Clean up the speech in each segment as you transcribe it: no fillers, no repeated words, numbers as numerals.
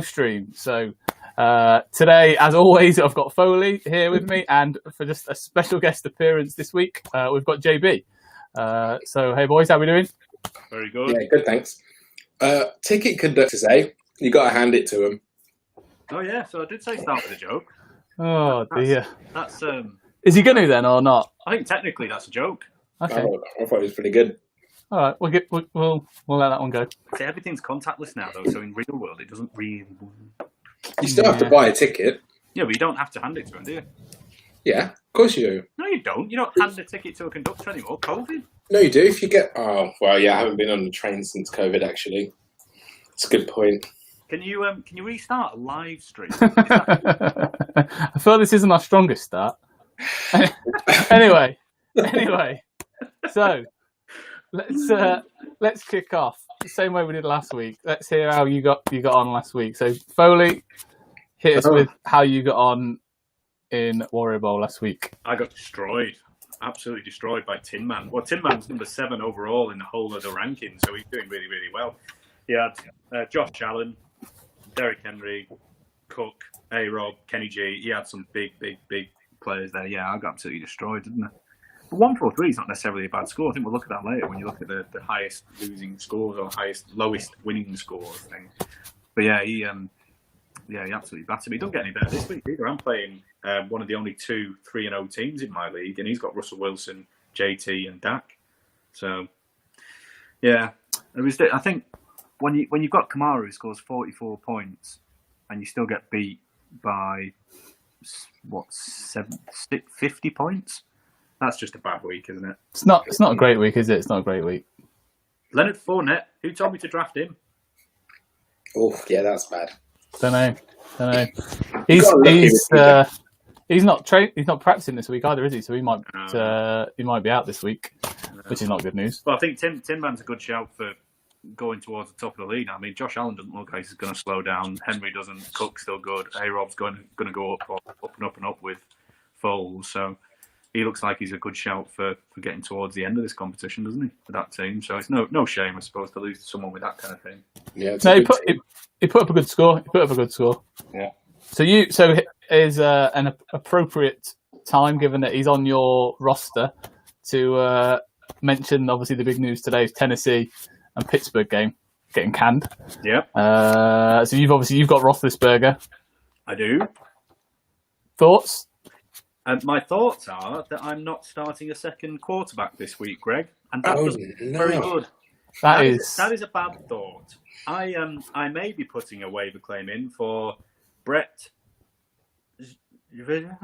stream. So today, as always, I've got Foley here with me, and for just a special guest appearance this week, we've got JB. So hey boys, how we doing? Very good. Yeah, good, thanks. Ticket conductors, you got to hand it to him. Oh yeah, so I did say start with a joke. Oh dear. That's Is he going to then or not? I think technically that's a joke. Okay. Oh, I thought it was pretty good. All right, we'll let that one go. See, everything's contactless now though, so in real world it doesn't really. You still have to buy a ticket. Yeah, but you don't have to hand it to him, do you? Yeah, of course you do. No, you don't. You don't hand a ticket to a conductor anymore. COVID. No, you do. If you get... Oh, well, yeah, I haven't been on the train since COVID, actually. It's a good point. Can you restart a live stream? I feel this isn't our strongest start. Anyway, so let's kick off the same way we did last week. Let's hear how you got on last week. So Foley, hit us with how you got on in Warrior Bowl last week. I got destroyed. Absolutely destroyed by Tin Man. Well, Tin Man's number 7 overall in the whole of the rankings, so he's doing really, really well. He had Josh Allen, Derrick Henry, Cook, A-Rob, Kenny G. He had some big players there. Yeah, I got absolutely destroyed, didn't I? But 143 is not necessarily a bad score. I think we'll look at that later when you look at the highest losing scores or lowest winning scores thing. But yeah, he absolutely battered me. He don't get any better this week either. I'm playing one of the only 2 3-0 teams in my league, and he's got Russell Wilson, JT, and Dak. So yeah, I think when you've got Kamara who scores 44 points and you still get beat by 50 points, that's just a bad week, isn't it? It's not a great week, is it? It's not a great week. Leonard Fournette, who told me to draft him? Oh yeah, that's bad. Don't know. He's not practicing this week either, is he? So he might be out this week, which is not good news. Well, I think Tin Man's a good shout for going towards the top of the league. I mean, Josh Allen doesn't look like he's going to slow down. Henry doesn't. Cook's still good. A-Rob's going to go up with Foles. So he looks like he's a good shout for getting towards the end of this competition, doesn't he? For that team. So it's no shame, I suppose, to lose to someone with that kind of thing. Yeah. He put up a good score. Yeah. So is an appropriate time, given that he's on your roster, to mention obviously the big news today is Tennessee and Pittsburgh game getting canned. Yeah. So you've got Roethlisberger. I do. Thoughts? My thoughts are that I'm not starting a second quarterback this week, Greg, and that doesn't very good. That is a bad thought. I may be putting a waiver claim in for Brett. But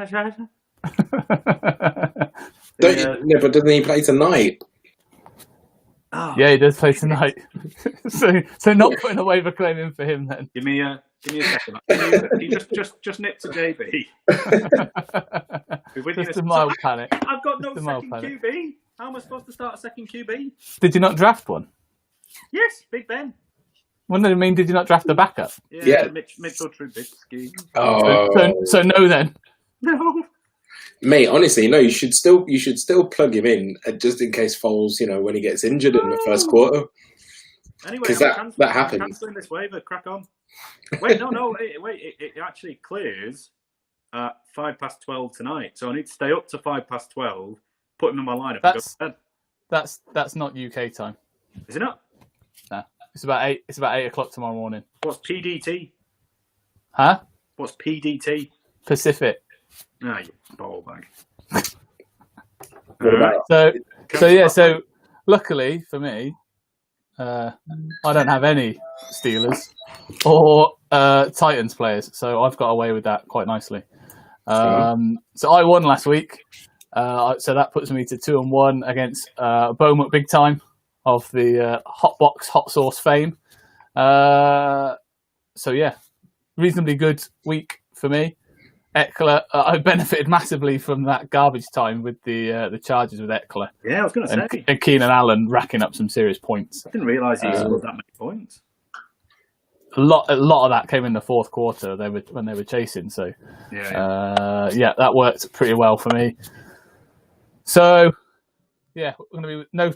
doesn't he play tonight? Oh. Yeah, he does play tonight. so not putting a waiver claim in for him then. Give me a second. He just nipped to JB. Just a mild panic. I've got no second QB. How am I supposed to start a second QB? Did you not draft one? Yes, Big Ben. Well, no, I mean, did you not draft the backup? Yeah. Mitchell Trubisky. Oh. So no then. No. Mate, honestly, no. You should still plug him in just in case Foles, when he gets injured in the first quarter. Anyway, because that happens. Cancelling this waiver. Crack on. Wait, no. Wait. It actually clears at 12:05 tonight. So I need to stay up to 12:05. Put him in my lineup. That's not UK time. Is it not? No. It's about 8. It's about 8 o'clock tomorrow morning. What's PDT? Huh? What's PDT? Pacific. Ah, you ball bag. So luckily for me, I don't have any Steelers or Titans players, so I've got away with that quite nicely. So I won last week, so that puts me to 2-1 against Beaumont Big Time of the Hot Box Hot Sauce fame. So yeah, reasonably good week for me. Eckler, I benefited massively from that garbage time with the Chargers with Eckler. Yeah, I was going to say. And Keenan Allen racking up some serious points. I didn't realise he scored that many points. A lot of that came in the fourth quarter. When they were chasing. So that worked pretty well for me. So yeah, we're going to be no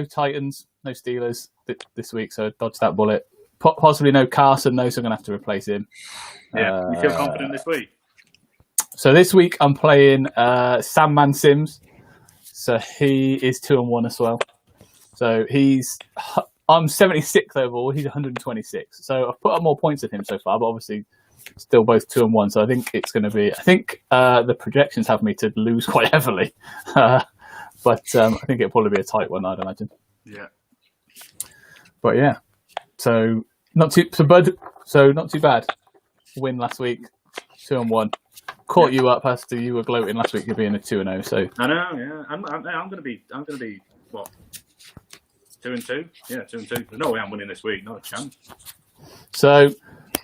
Titans, no Steelers this week. So dodge that bullet. possibly no Carson, though, so I'm going to have to replace him. Yeah, you feel confident this week? So this week I'm playing Sandman Sims. So he is 2-1 as well. So I'm 76th overall. He's 126. So I've put up more points than him so far, but obviously still both 2-1. So I think it's going to be. I think the projections have me to lose quite heavily, but I think it'll probably be a tight one, I'd imagine. Yeah. But yeah, so not too bad. Win last week, 2-1. Caught you up after you were gloating last week. You're being a 2-0. So I know. Yeah, I'm going to be what 2-2. Yeah, 2-2. There's no way I'm winning this week. Not a chance. So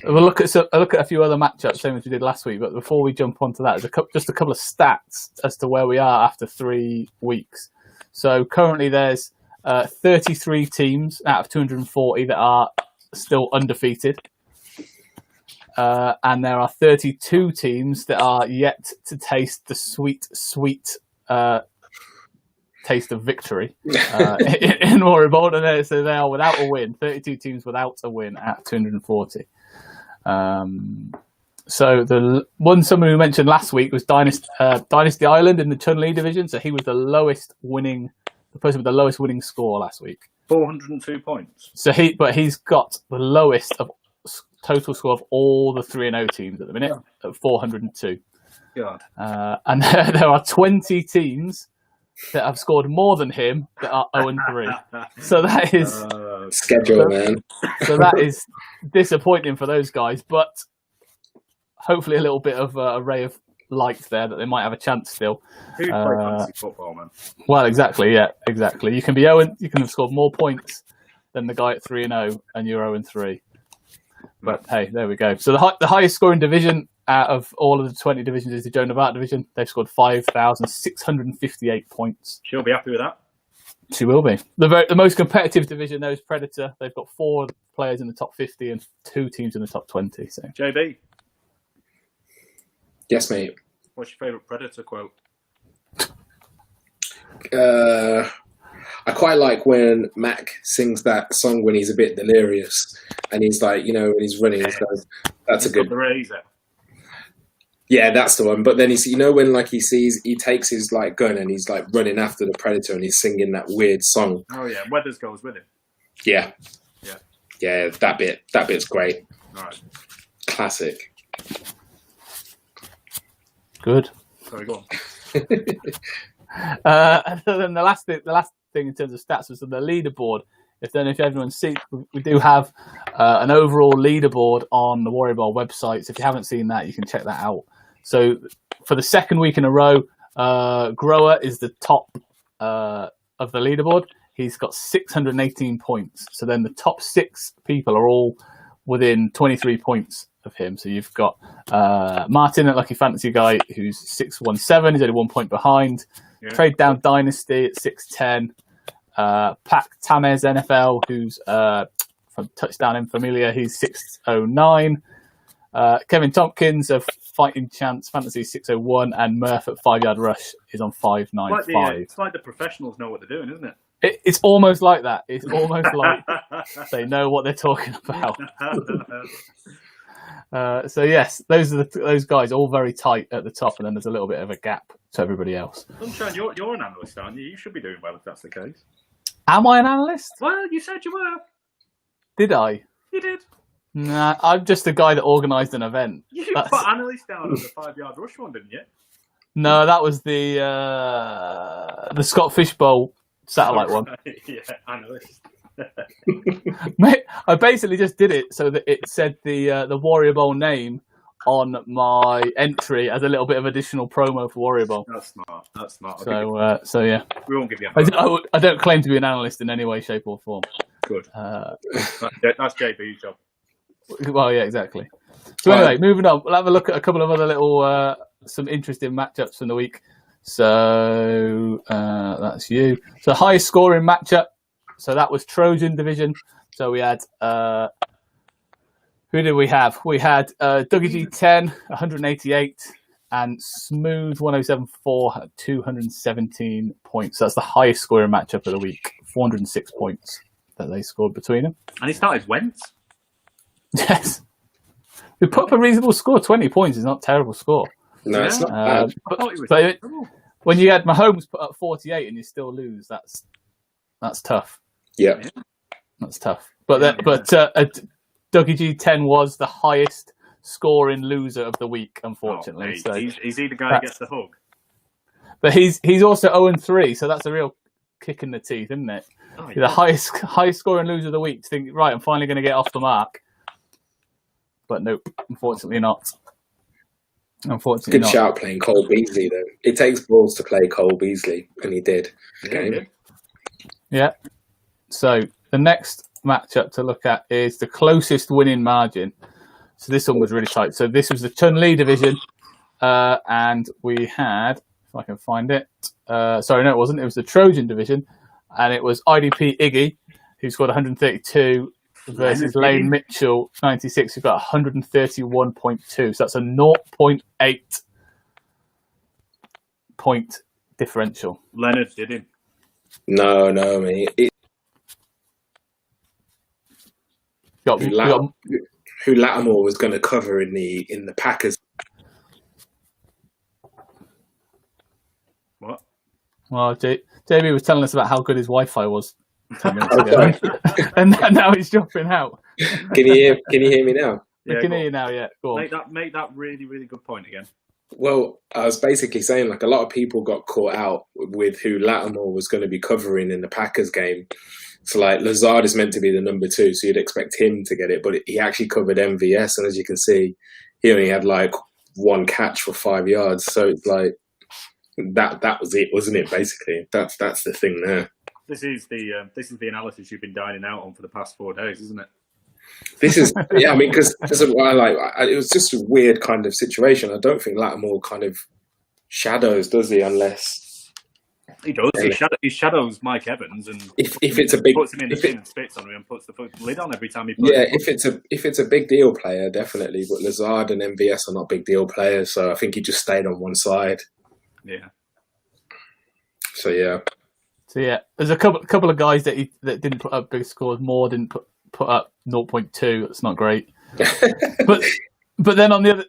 we'll look at a few other matchups, same as we did last week. But before we jump onto that, there's just a couple of stats as to where we are after 3 weeks. So currently there's 33 teams out of 240 that are still undefeated. And there are 32 teams that are yet to taste the sweet taste of victory in Warrior Bowl. And so they are without a win. 32 teams without a win at 240. So the someone who mentioned last week was Dynasty Island in the Chun-Li division. So he was the person with the lowest winning score last week. 402 points. So he's got the lowest of total score of all the 3-0 teams at the minute at 402. God. And there are 20 teams that have scored more than him that are 0-3. So that is schedule, man. So that is disappointing for those guys, but hopefully a little bit of a ray of light there that they might have a chance still. Who play fantasy football, man? Well, exactly. Yeah, exactly. You can be you can have scored more points than the guy at 3-0, and you're 0-3. But hey, there we go. So the highest scoring division out of all of the 20 divisions is the Joan of Arc division. They've scored 5,658 points. She'll be happy with that. She will be. The most competitive division, though, is Predator. They've got 4 players in the top 50 and 2 teams in the top 20. So JB. Yes, mate. What's your favourite Predator quote? I quite like when Mac sings that song when he's a bit delirious and he's like, when he's running, he goes, that's a good. The razor. Yeah, that's the one. But then when he takes his gun and he's running after the predator and he's singing that weird song. Oh yeah, Weathers goes with him. Yeah. Yeah. Yeah, that bit's great. All right. Classic. Good. Sorry, go on. And then the last thing in terms of stats was on the leaderboard. If everyone's seen, we do have an overall leaderboard on the Warrior Bowl website. So if you haven't seen that, you can check that out. So for the second week in a row, Grower is the top of the leaderboard. He's got 618 points. So then the top 6 people are all within 23 points of him. So you've got Martin at Lucky Fantasy Guy, who's 617. He's only 1 point behind. Yeah. Trade Down Dynasty at 610. Pac Tamez NFL, who's from Touchdown in Familia, he's 609. Kevin Tompkins of Fighting Chance Fantasy 601, and Murph at 5 Yard Rush is on 595. It's like the professionals know what they're doing, isn't it? It's almost like that. It's almost like they know what they're talking about. So yes, those guys all very tight at the top, and then there's a little bit of a gap to everybody else. Sunshine, you're an analyst, aren't you? You should be doing well if that's the case. Am I an analyst? Well, you said you were. Did I? You did. Nah, I'm just a guy that organised an event. You put analyst down on the 5 Yard Rush one, didn't you? No, that was the Scott Fishbowl satellite one. Yeah, analyst. Mate, I basically just did it so that it said the Warrior Bowl name on my entry as a little bit of additional promo for Warrior Bowl. That's smart. So yeah. We won't give you I don't claim to be an analyst in any way, shape or form. Good. That's JB's job. Well, yeah, exactly. So anyway, moving on. We'll have a look at a couple of other little, some interesting matchups from the week. So that's you. So highest scoring matchup. So that was Trojan Division. So we had, who did we have? We had Dougie G10, 188, and Smooth 1074 at 217 points. So that's the highest scoring matchup of the week. 406 points that they scored between them. And he started Wentz. Yes. We put up a reasonable score. 20 points is not a terrible score. No, it's not bad. But when you had Mahomes put up 48 and you still lose, that's tough. Yeah. That's tough. But Dougie G10 was the highest scoring loser of the week, unfortunately. So is he the guy who gets the hug? But he's also 0-3, so that's a real kick in the teeth, isn't it? Oh, yeah. The highest scoring loser of the week. To think, right, I'm finally going to get off the mark. But nope, unfortunately not. Good shout playing Cole Beasley, though. It takes balls to play Cole Beasley, and he did. Yeah. So the next matchup to look at is the closest winning margin. So this one was really tight. So this was the Chun-Li division, and we had, if I can find it, sorry, no, it wasn't. It was the Trojan division, and it was IDP Iggy, who scored 132, versus Lane Mitchell, 96, who got 131.2. So that's a 0.8 point differential. Leonard did him. No, mate. Who Lattimore was going to cover in the Packers. What? Well, JB was telling us about how good his Wi-Fi was 10 minutes ago, and now he's dropping out. Can you hear me now? I can hear you now. Yeah, go on. Make that really, really good point again. Well, I was basically saying, like, a lot of people got caught out with who Lattimore was going to be covering in the Packers game. So, like, Lazard is meant to be the number 2, so you'd expect him to get it, but he actually covered MVS, and as you can see, he only had like one catch for 5 yards. So it's like that was it, wasn't it? Basically, that's the thing there. This is the analysis you've been dining out on for the past 4 days, isn't it? This is, yeah, I mean, because it was just a weird kind of situation. I don't think Lattimore kind of shadows, does he? Unless he does. He shadows Mike Evans, and if it's a big, puts him in the bin and spits on him and puts the lid on every time he plays. Yeah, if it's a big deal player, definitely. But Lazard and MVS are not big deal players, so I think he just stayed on one side. Yeah. So yeah, there's a couple of guys that didn't put up big scores. Moore didn't put up 0.2. That's not great. but then on the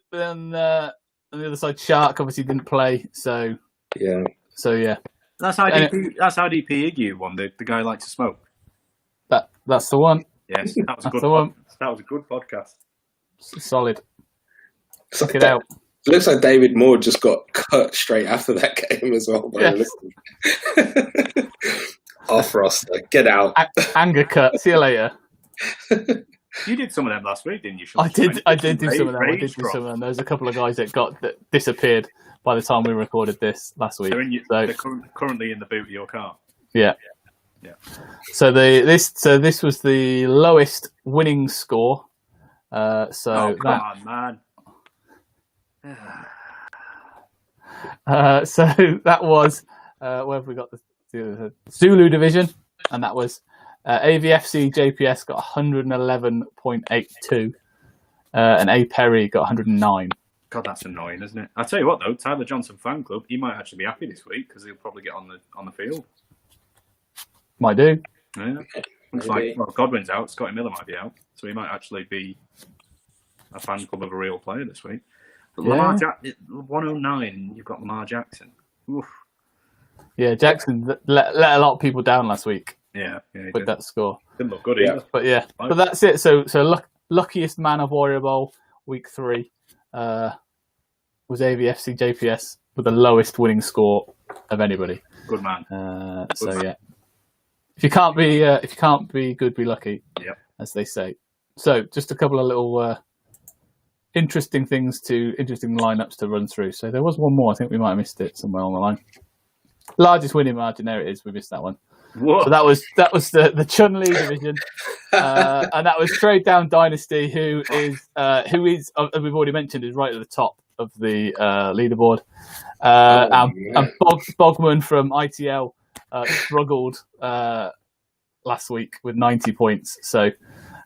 other side, Shark obviously didn't play. So yeah. That's IDP. That's IDP Iggy won. The guy who likes to smoke. That's the one. Yes, that was a good one. That was a good podcast. Solid. Check it out. It looks like David Moore just got cut straight after that game as well. Off roster. Get out. Anger cut. See you later. You did some of them last week, didn't you, Sean? I did do some of them. There's a couple of guys that disappeared by the time we recorded this last week. They're currently in the boot of your car. Yeah. So this was the lowest winning score. Come on, man. So that was where have we got the Zulu division, and that was AVFC JPS got 111.82, and A Perry got 109. God, that's annoying, isn't it? I'll tell you what, though, Tyler Johnson fan club, he might actually be happy this week because he'll probably get on the field. Might do. Yeah. Looks like Godwin's out, Scotty Miller might be out, so he might actually be a fan club of a real player this week. But Lamar 109, you've got Lamar Jackson. Oof. Yeah, Jackson let a lot of people down last week. Yeah, with that score. Didn't look good either. But that's it. So luckiest man of Warrior Bowl week 3 was AVFC JPS with the lowest winning score of anybody. Good man. Yeah, if you can't be good, be lucky. Yep. As they say. So just a couple of little interesting lineups to run through. So there was one more. I think we might have missed it somewhere on the line. Largest winning margin. There it is. We missed that one. Whoa. So that was the Chun-Li division, and that was Trade Down Dynasty, who is we've already mentioned, is right at the top of the leaderboard. And Bogman from ITL struggled last week with 90 points. So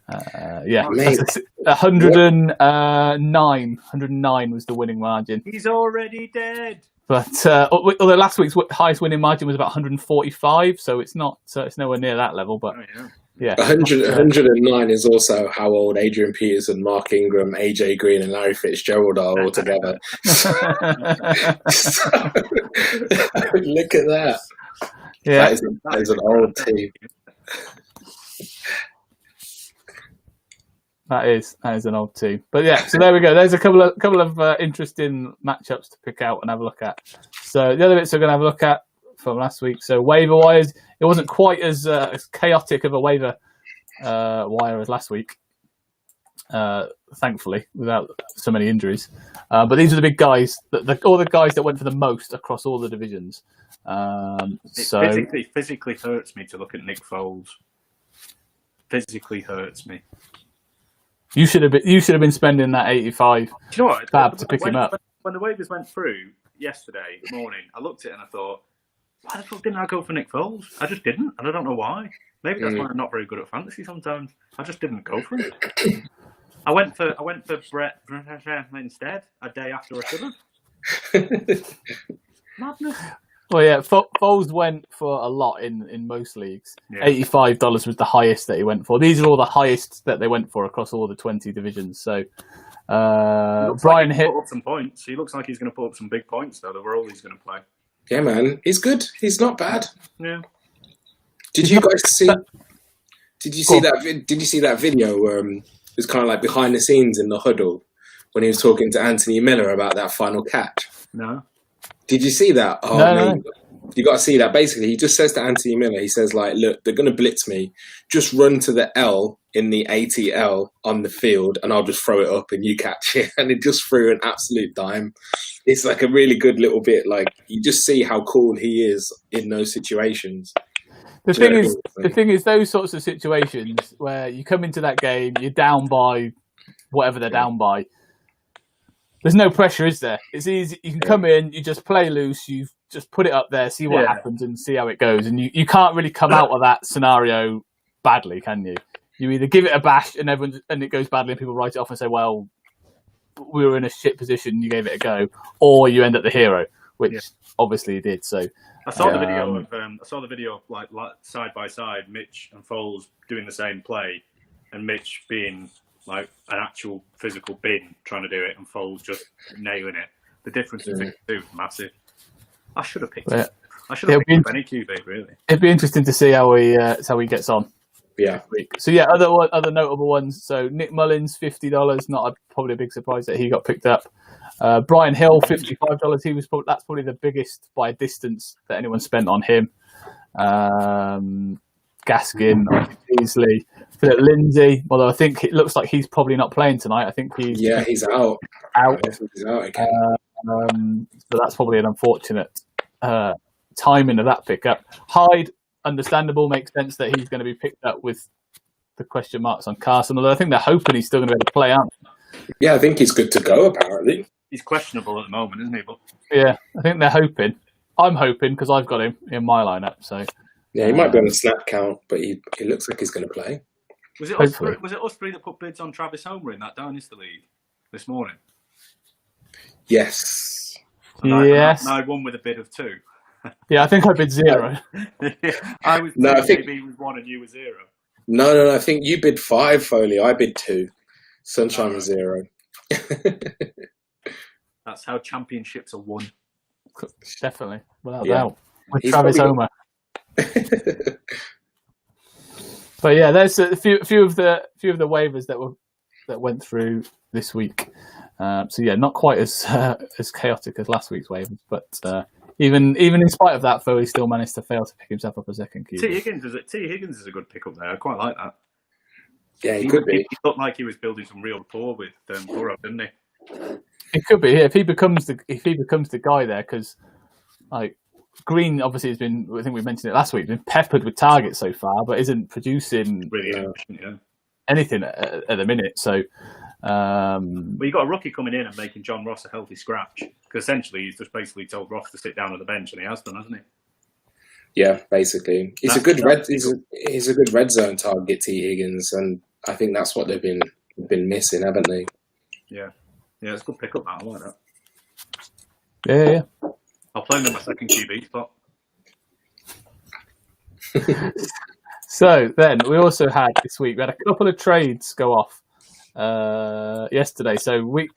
109 was the winning margin. He's already dead. But last week's highest winning margin was about 145, so it's nowhere near that level. But Yeah. 109 is also how old Adrian Peterson, Mark Ingram, AJ Green, and Larry Fitzgerald are all together. So, look at that. Yeah. That is an old team. That is an old team. But yeah, so there we go. There's a couple of interesting matchups to pick out and have a look at. So the other bits we're going to have a look at from last week. So waiver wires, it wasn't quite as chaotic of a waiver wire as last week, thankfully, without so many injuries. But these are the big guys, all the guys that went for the most across all the divisions. It physically hurts me to look at Nick Foles. Physically hurts me. You should have been spending that 85 fab to pick him up. When the waivers went through yesterday morning, I looked at it and I thought, why the fuck didn't I go for Nick Foles? I just didn't, and I don't know why. Maybe that's why I'm not very good at fantasy sometimes. I just didn't go for it. I went for Brett instead a day after I should have. Madness. Well, yeah, Foles went for a lot in most leagues. Yeah. $85 was the highest that he went for. These are all the highest that they went for across all the 20 divisions. So, Brian hit up some points. He looks like he's going to put up some big points, though. The role he's going to play. Yeah, man, he's good. He's not bad. Yeah. Did you guys see? Did you see that? Did you see that video where it was kind of like behind the scenes in the huddle when he was talking to Anthony Miller about that final catch? No. Did you see that? Oh, no. You got to see that. Basically, he just says to Anthony Miller, he says, like, look, they're going to blitz me. Just run to the L in the ATL on the field, and I'll just throw it up and you catch it. And he just threw an absolute dime. It's like a really good little bit. Like, you just see how cool he is in those situations. The thing is, those sorts of situations where you come into that game, you're down by whatever they're down by. There's no pressure, is there? It's easy. You can come in, you just play loose, you just put it up there, see what happens and see how it goes. And you can't really come out of that scenario badly, can you? You either give it a bash and it goes badly and people write it off and say, well, we were in a shit position, you gave it a go, or you end up the hero, which obviously you did. So I saw the video of like side by side, Mitch and Foles doing the same play, and Mitch being like an actual physical bin trying to do it, and Foles just nailing it. The difference between the two is massive. I should have picked it. I should have picked any QB, really. It'd be interesting to see how he gets on. Yeah. So yeah, other notable ones. So Nick Mullins, $50. Probably a big surprise that he got picked up. Brian Hill, $55. That's probably the biggest by a distance that anyone spent on him. Gaskin, Beasley, Philip Lindsay. Although I think it looks like he's probably not playing tonight. I think he's out. He's out again. So that's probably an unfortunate timing of that pickup. Hyde, understandable, makes sense that he's going to be picked up with the question marks on Carson. Although I think they're hoping he's still going to be able to play, aren't they? Yeah, I think he's good to go. Apparently, he's questionable at the moment, isn't he? But yeah, I think they're hoping. I'm hoping because I've got him in my lineup. So yeah, he might be on a snap count, but he looks like he's going to play. Was it us three that put bids on Travis Homer in that Dynasty League this morning? Yes. Yes. I won with a bid of 2. Yeah, I think I bid 0. I was 2, JB was 1 and you were 0. No. I think you bid 5, Foley. I bid 2. Sunshine was 0. That's how championships are won. Definitely, without doubt. With Travis Homer. But yeah, there's a few of the waivers that went through this week. So yeah, not quite as chaotic as last week's waivers, but even in spite of that, Foley still managed to fail to pick himself up a second QB. T. Higgins is a good pickup there. I quite like that. Yeah, he could be. He looked like he was building some real rapport with Burrow, didn't he? It could be. Yeah, if he becomes the guy there, because like Green obviously has been. I think we mentioned it last week. Been peppered with targets so far, but isn't producing really anything at the minute. So. Well, you got a rookie coming in and making John Ross a healthy scratch, because essentially he's just basically told Ross to sit down on the bench, and he has done, hasn't he? Yeah, basically, he's a good red zone target, T. Higgins, and I think that's what they've been missing, haven't they? Yeah, it's a good pickup. I like that. Yeah. I'll play him in my second QB spot. So then we also had this week, we had a couple of trades go off yesterday. So we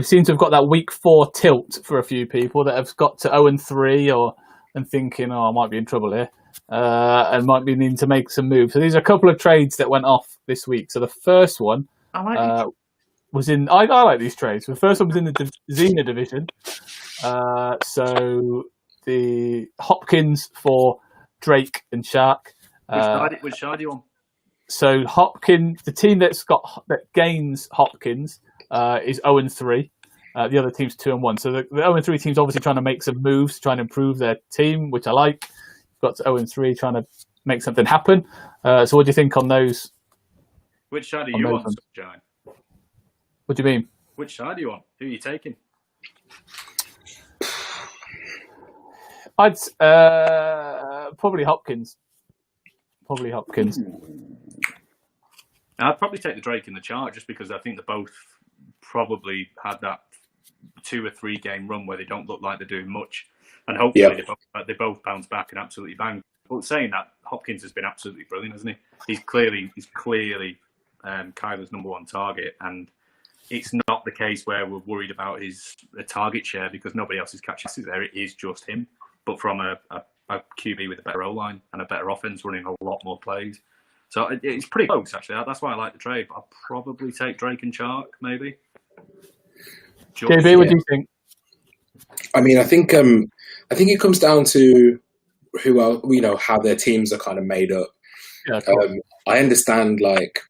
seem to have got that week 4 tilt for a few people that have got to 0-3 and thinking, I might be in trouble here, and might be needing to make some moves. So these are a couple of trades that went off this week. So the first one was in. I like these trades. The first one was in the Xena division. So the Hopkins for Drake and Shark. Which side do you want? So Hopkins, the team that gains Hopkins is 0-3. The other team's 2-1. So the 0-3 team's obviously trying to make some moves, trying to improve their team, which I like. Got to 0-3, trying to make something happen. So what do you think on those? Which side are you on, John? What do you mean? Which side are you on? Who are you taking? I'd probably Hopkins. I'd probably take the Drake in the chart just because I think they both probably had that 2 or 3 game run where they don't look like they're doing much, and hopefully they both bounce back and absolutely bang. But saying that, Hopkins has been absolutely brilliant, hasn't he? He's clearly Kyler's number 1 target, and it's not the case where we're worried about his target share because nobody else is catching passes there. It is just him, but from a QB with a better O-line and a better offense running a lot more plays. So it's pretty close, actually. That's why I like the trade. But I'll probably take Drake and Chark, maybe. JB, what do you think? I mean, I think it comes down to how their teams are kind of made up. Yeah, I understand, like,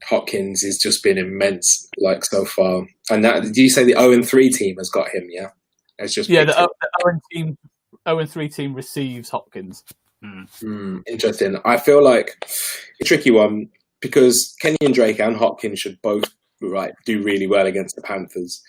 Hopkins has just been immense, like, so far. And that, do you say the 0-3 team has got him? Yeah, it's just the 0-3 team receives Hopkins. Interesting. I feel like a tricky one because Kenyon Drake and Hopkins should both do really well against the Panthers.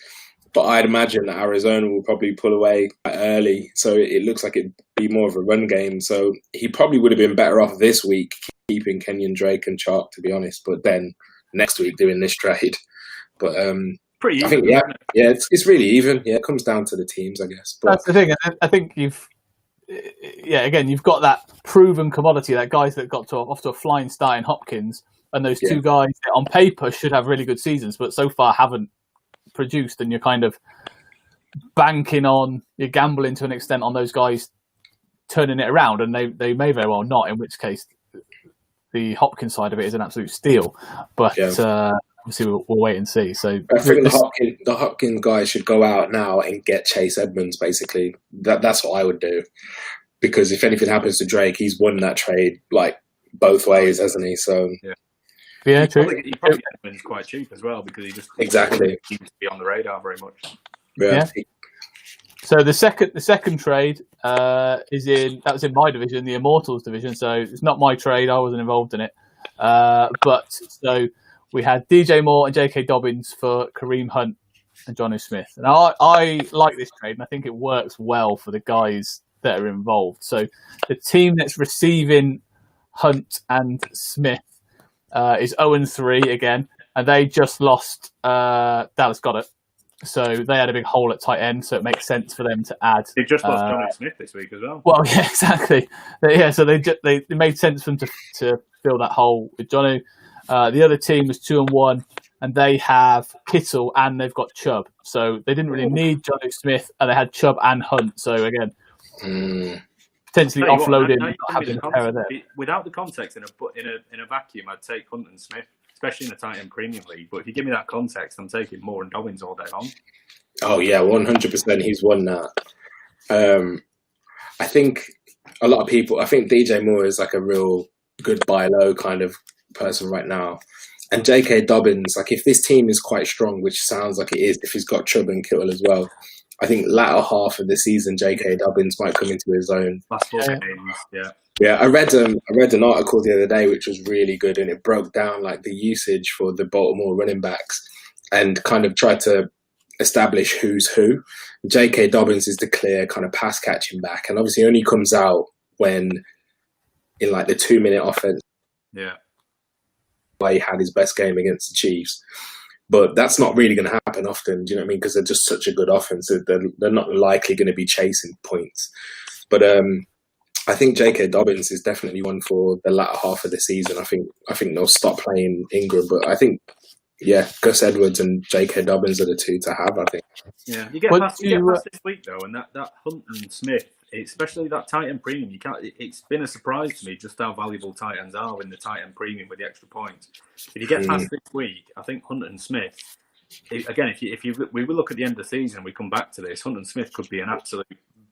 But I'd imagine that Arizona will probably pull away quite early, so it looks like it'd be more of a run game. So he probably would have been better off this week keeping Kenyon Drake and Chark, to be honest. But then next week doing this trade. But pretty even, I think it's really even. Yeah, it comes down to the teams, I guess. But that's the thing. I think you've got that proven commodity, that guys that got off to a flying start in Hopkins, and those two guys that on paper should have really good seasons, but so far haven't produced, and you're kind of you're gambling to an extent on those guys turning it around, and they may very well not, in which case the Hopkins side of it is an absolute steal. But obviously we'll wait and see. So I think the Hopkins guys should go out now and get Chase Edmonds, basically. That's what I would do. Because if anything happens to Drake, he's won that trade like both ways, hasn't he? So yeah, true. He probably get Edmonds quite cheap as well because he just exactly seems to be on the radar very much. Yeah. So the second trade was in my division, the Immortals division. So it's not my trade; I wasn't involved in it. But so we had DJ Moore and J.K. Dobbins for Kareem Hunt and Jonnu Smith, and I like this trade, and I think it works well for the guys that are involved. So the team that's receiving Hunt and Smith is 0-3 again, and they just lost Dallas Goedert. So they had a big hole at tight end, so it makes sense for them to add. They just lost Jonnu Smith this week as well. Well, yeah, exactly. So they made sense for them to fill that hole with Jonnu. The other team was 2-1, and they have Kittle and they've got Chubb. So they didn't really need Jonnu Smith, and they had Chubb and Hunt. So again, potentially offloading, not having a pair of them. Without the context in a vacuum, I'd take Hunt and Smith, especially in the tight end premium league. But if you give me that context, I'm taking Moore and Dobbins all day long. Oh yeah, 100%. He's won that. I think a lot of people. I think DJ Moore is like a real good buy low kind of person right now. And J.K. Dobbins, like if this team is quite strong, which sounds like it is, if he's got Chubb and Kittle as well, I think latter half of the season, J.K. Dobbins might come into his own. Last 4 games, Yeah, I read an article the other day which was really good, and it broke down like the usage for the Baltimore running backs and kind of tried to establish who's who. J.K. Dobbins is the clear kind of pass catching back, and obviously only comes out when in like the 2-minute offense. Yeah. He had his best game against the Chiefs. But that's not really going to happen often, do you know what I mean? Because they're just such a good offense. They're not likely going to be chasing points. But I think J.K. Dobbins is definitely one for the latter half of the season. I think they'll stop playing Ingram, but I think Gus Edwards and J.K. Dobbins are the two to have. I think. Yeah, you get past this week though, and that Hunt and Smith, especially that tight end premium. You can't. It's been a surprise to me just how valuable tight ends are in the tight end premium with the extra points. If you get past this week, I think Hunt and Smith. Again, we will look at the end of the season and we come back to this, Hunt and Smith could be an absolute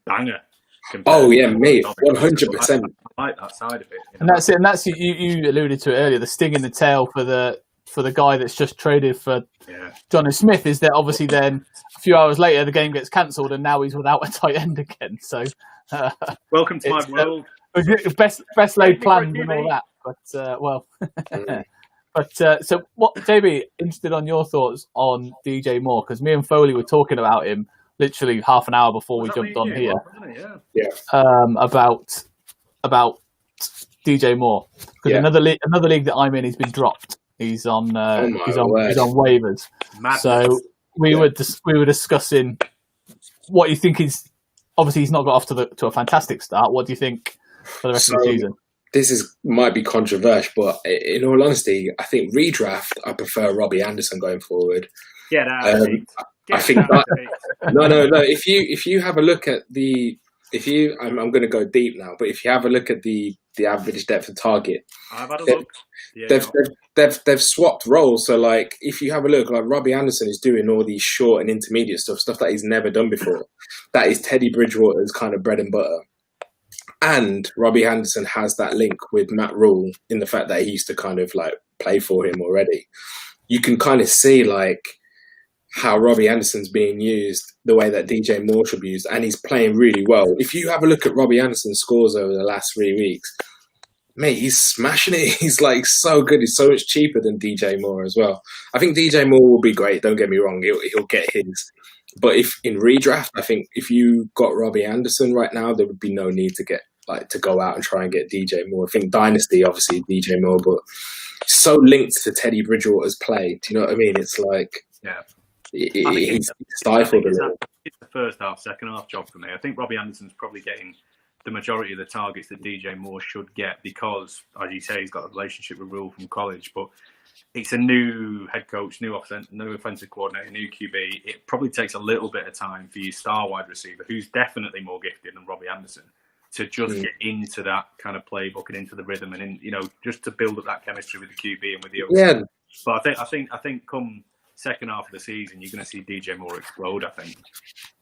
banger. Oh yeah, mate, 100%. I like that side of it. And that's it. And that's you alluded to it earlier. The sting in the tail for the guy that's just traded for Johnny Smith is that obviously then a few hours later the game gets cancelled and now he's without a tight end again. So welcome to my world. Best laid plans and all that. But so what, JB, interested on your thoughts on DJ Moore, because me and Foley were talking about him literally half an hour before we jumped on here. About DJ Moore, because another league that I'm in, he's been dropped. He's on waivers. Madness. So we were discussing what you think is. Obviously, he's not got off to a fantastic start. What do you think for the rest of the season? This might be controversial, but in all honesty, I think redraft, I prefer Robbie Anderson going forward. Get out. I think that, no. If you have a look at I'm going to go deep now, but if you have a look at the average depth of target, I've had a look. They've swapped roles. So like, if you have a look, like Robbie Anderson is doing all these short and intermediate stuff that he's never done before. That is Teddy Bridgewater's kind of bread and butter. And Robbie Anderson has that link with Matt Rule in the fact that he used to kind of like play for him already. You can kind of see like how Robbie Anderson's being used the way that DJ Moore should be used, and he's playing really well. If you have a look at Robbie Anderson's scores over the last 3 weeks, mate, he's smashing it. He's like so good. He's so much cheaper than DJ Moore as well. I think DJ Moore will be great. Don't get me wrong. He'll get his. But if in redraft, I think if you got Robbie Anderson right now, there would be no need to go out and try and get DJ Moore. I think Dynasty, obviously DJ Moore, but so linked to Teddy Bridgewater's play. Do you know what I mean? It's like he's stifled a little. It's the first half, second half job for me. I think Robbie Anderson's probably getting the majority of the targets that DJ Moore should get because, as you say, he's got a relationship with Rule from college, but it's a new head coach, new offensive coordinator, new QB. It probably takes a little bit of time for your star wide receiver, who's definitely more gifted than Robbie Anderson, to just get into that kind of playbook and into the rhythm and just to build up that chemistry with the QB and with the OC. Yeah. But I think come second half of the season, you're going to see DJ Moore explode, I think.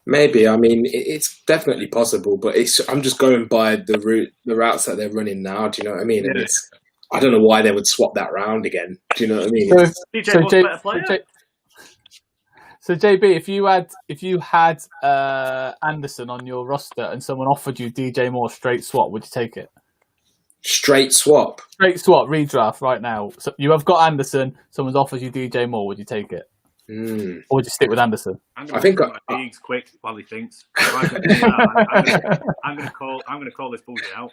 Maybe. I mean, it's definitely possible, but I'm just going by the routes that they're running now. Do you know what I mean? And I don't know why they would swap that round again. Do you know what I mean? So JB, if you had Anderson on your roster and someone offered you DJ Moore straight swap, would you take it? Straight swap, redraft right now. So you have got Anderson. Someone's offers you DJ Moore. Would you take it, or would you stick with Anderson? I think my leagues quick while he thinks. I'm going to call this bullshit out.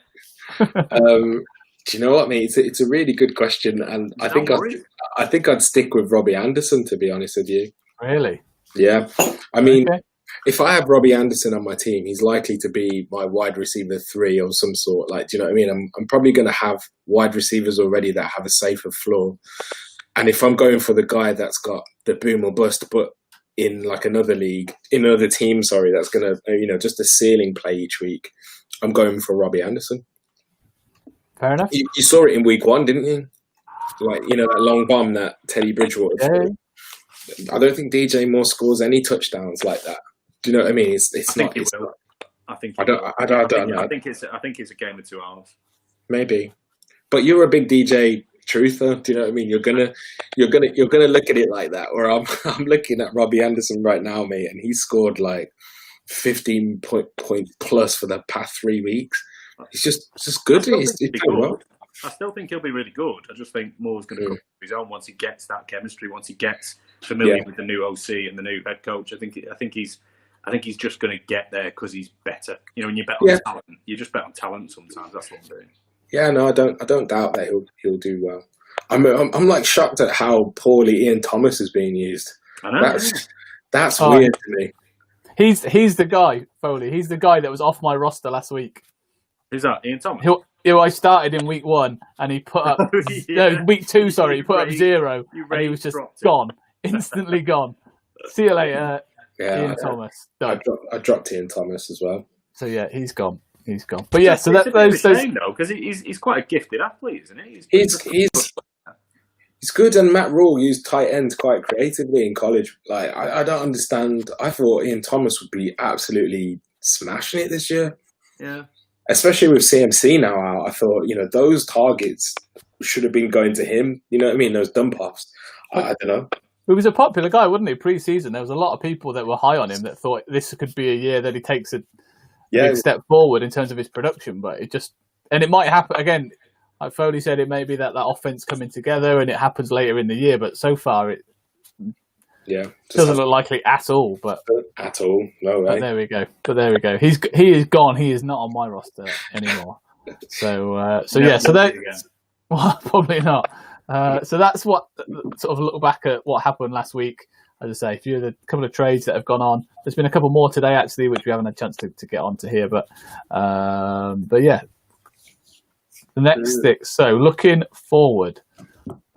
Do you know what, mate? It's a really good question, and I think I'd stick with Robbie Anderson, to be honest with you. Really? Yeah. I mean, if I have Robbie Anderson on my team, he's likely to be my wide receiver 3 of some sort. Like, do you know what I mean? I'm probably going to have wide receivers already that have a safer floor. And if I'm going for the guy that's got the boom or bust, but in like another league, in another team, that's going to, just a ceiling play each week, I'm going for Robbie Anderson. Fair enough. You saw it in week 1, didn't you? Like, that long bomb that Teddy Bridgewater threw. I don't think DJ Moore scores any touchdowns like that. Do you know what I mean? It's not. I think. I don't know. I think it's a game of 2 hours. Maybe, but you're a big DJ truther. Do you know what I mean? You're gonna look at it like that. Where I'm looking at Robbie Anderson right now, mate, and he scored like 15 point plus for the past 3 weeks. He's just good. He's doing well. I still think he'll be really good. I just think Moore's going to come to his own once he gets that chemistry, once he gets familiar with the new OC and the new head coach. I think he's just going to get there because he's better. When you bet on talent, you just bet on talent sometimes. That's what I'm doing. Yeah, no, I don't doubt that he'll do well. I'm like shocked at how poorly Ian Thomas is being used. I know. That's weird to me. He's the guy, Foley. He's the guy that was off my roster last week. Who's that? Ian Thomas? Who I started in week 1 and he put up week 2. Sorry, he put up 0 and he was just gone, instantly gone. See you later, Ian Thomas. I dropped Ian Thomas as well. So yeah, he's gone. But yeah, so that's those shame though, because he's quite a gifted athlete, isn't he? He's good, and Matt Rule used tight ends quite creatively in college. Like I don't understand. I thought Ian Thomas would be absolutely smashing it this year. Yeah. Especially with CMC now out, I thought, those targets should have been going to him. You know what I mean? Those dump offs. I don't know. He was a popular guy, wasn't he? Pre-season, there was a lot of people that were high on him that thought this could be a year that he takes a big step forward in terms of his production. But it might happen again. Like Foley said, it may be that offense coming together and it happens later in the year. But so far, it doesn't look likely at all. But at all, no way. But there we go. He is gone. He is not on my roster anymore. So that probably not. So that's what sort of look back at what happened last week. As I say, a few of the couple of trades that have gone on. There's been a couple more today actually, which we haven't had a chance to get onto here. But yeah, the next stick. So looking forward,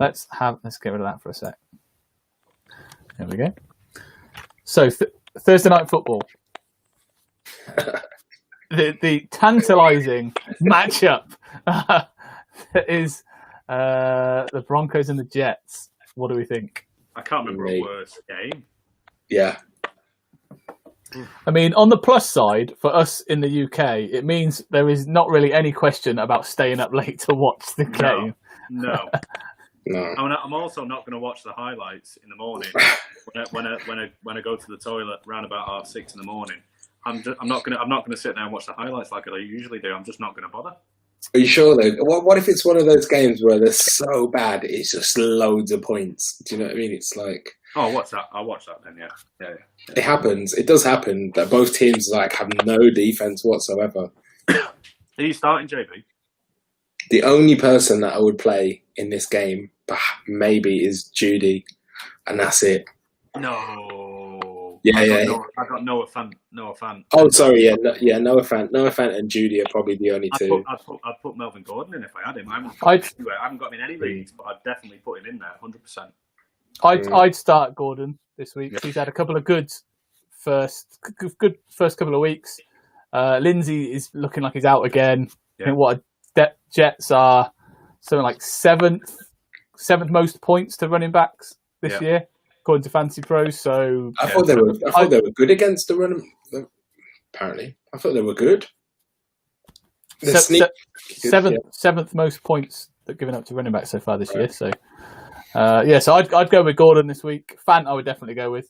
let's get rid of that for a sec. There we go. So Thursday night football. the tantalising matchup is the Broncos and the Jets. What do we think? I can't remember a worse game. Yeah. I mean, on the plus side, for us in the UK, it means there is not really any question about staying up late to watch the game. No. No. I'm also not going to watch the highlights in the morning when I go to the toilet around about 6:30 in the morning. I'm not going to sit there and watch the highlights like I usually do. I'm just not going to bother. Are you sure though? What if it's one of those games where they're so bad it's just loads of points? Do you know what I mean? It's like, I'll watch that then. Yeah. It happens. It does happen that both teams have no defense whatsoever. Are you starting, JB? The only person that I would play in this game, maybe, is Judy, and that's it. No. Yeah. I got Noah Fant. Oh, sorry. Yeah. Noah Fant and Judy are probably the only two. I'd put Melvin Gordon in if I had him. I haven't got him in any leagues, but I'd definitely put him in there, 100%. I'd start Gordon this week. He's had a couple of good first couple of weeks. Lindsay is looking like he's out again. Yeah. I think what Jets are something like seventh most points to running backs this year, according to Fantasy Pros. So I thought they were good against the run. Apparently, I thought they were good. Seventh most points that given up to running backs so far this year. So so I'd go with Gordon this week. Fant I would definitely go with.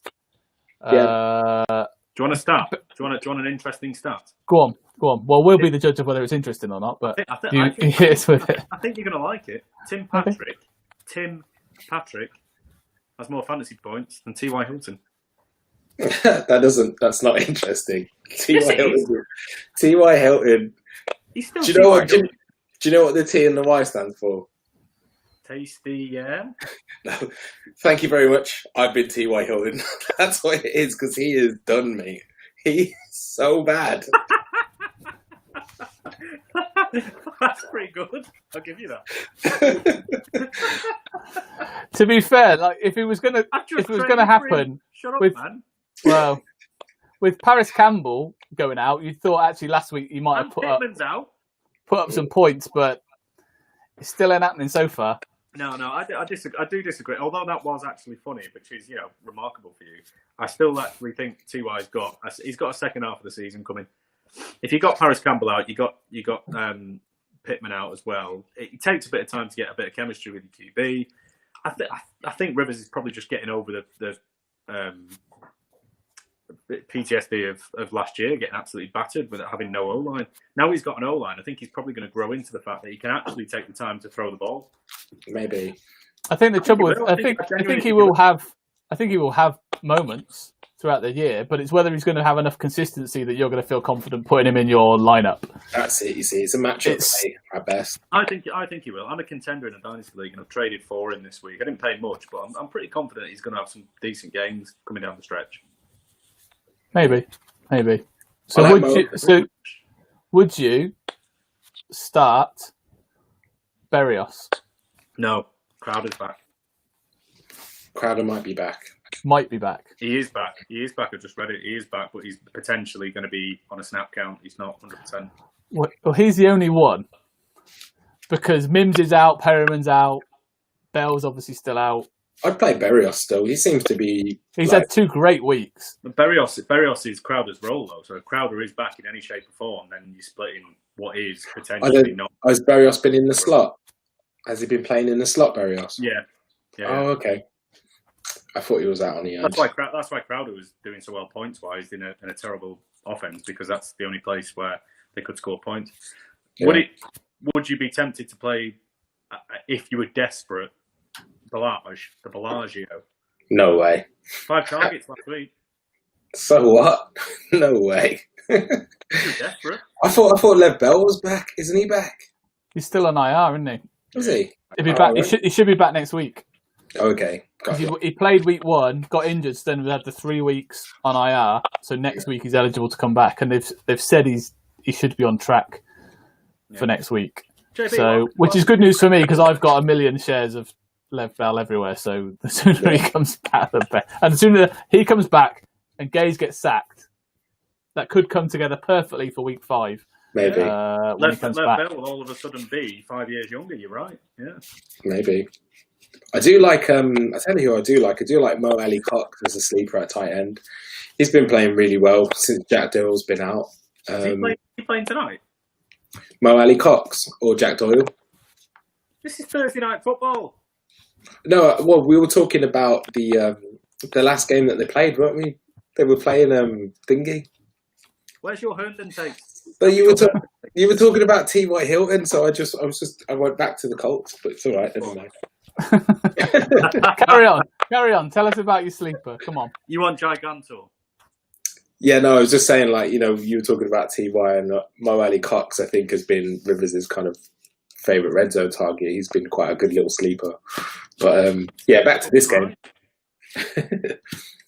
Do you want to start? Do you want an interesting start? Go on. Well, we'll be the judge of whether it's interesting or not, but I think you're going to like it. Tim Patrick has more fantasy points than T.Y. Hilton. That's not interesting. T.Y. Hilton. He's still do you know what the T and the Y stands for? Tasty, yeah. No, thank you very much. I've been T.Y. Hilton. That's what it is, because he has done me. He's so bad. That's pretty good. I'll give you that. To be fair, if it was gonna happen, shut up, man. Well, with Paris Campbell going out, you thought actually last week you might have put up some points, but it still ain't happening so far. No, I do disagree. Although that was actually funny, which is remarkable for you. I still actually think T.Y.'s got a second half of the season coming. If you got Paris Campbell out, you got Pittman out as well. It takes a bit of time to get a bit of chemistry with your QB. I think Rivers is probably just getting over the PTSD of last year, getting absolutely battered with having no O-line. Now he's got an O-line. I think he's probably going to grow into the fact that he can actually take the time to throw the ball. Maybe. I think the trouble is, I think he will have moments throughout the year, but it's whether he's going to have enough consistency that you're going to feel confident putting him in your lineup. That's it. You see, it's a matchup at best. I think he will. I'm a contender in a dynasty league, and I've traded for him this week. I didn't pay much, but I'm pretty confident he's going to have some decent games coming down the stretch. Maybe. So would you start Berrios? No, Crowder's back. Crowder might be back. Might be back. He is back. I just read it. He is back, but he's potentially going to be on a snap count. He's not 100%. Well, he's the only one because Mims is out, Perriman's out, Bell's obviously still out. I'd play Berrios still. He seems to be. He's had 2 great weeks. But Berrios is Crowder's role, though. So if Crowder is back in any shape or form, then you're splitting what is potentially not. Has Berrios been in the slot? Has he been playing in the slot, Berrios? Yeah. Oh, okay. I thought he was out on the edge. That's why Crowder was doing so well points-wise in a terrible offense, because that's the only place where they could score points. Yeah. Would you be tempted to play, if you were desperate, the Bellagio? No way. 5 targets last week. So what? No way. You're desperate. I thought Lev Bell was back. Isn't he back? He's still on IR, isn't he? Is he? He'll be back. Right. He should be back next week. Okay. He played week 1, got injured, so then we had the 3 weeks on IR. So next week he's eligible to come back, and they've said he should be on track for next week. JB, which is good news for me because I've got 1 million shares of Lev Bell everywhere. So the sooner he comes back, the better. And the sooner he comes back and Gaze gets sacked, that could come together perfectly for week 5. Maybe. Lev Bell will all of a sudden be 5 years younger. You're right. Yeah. Maybe. I do like. I tell you who I do like. I do like Mo Ali Cox as a sleeper at tight end. He's been playing really well since Jack Doyle's been out. Is he playing tonight? Mo Ali Cox or Jack Doyle? This is Thursday night football. No, well, we were talking about the last game that they played, weren't we? They were playing Thingy. Where's your Herndon take? But you were talking about T.Y. Hilton, so I went back to the Colts, but it's all right. Never mind. Carry on. Tell us about your sleeper. Come on. You want Gigantor? Yeah, no, I was just saying, like, you were talking about T.Y. and Mo Ali Cox, I think, has been Rivers' kind of favourite red zone target. He's been quite a good little sleeper. But, yeah, back to this game.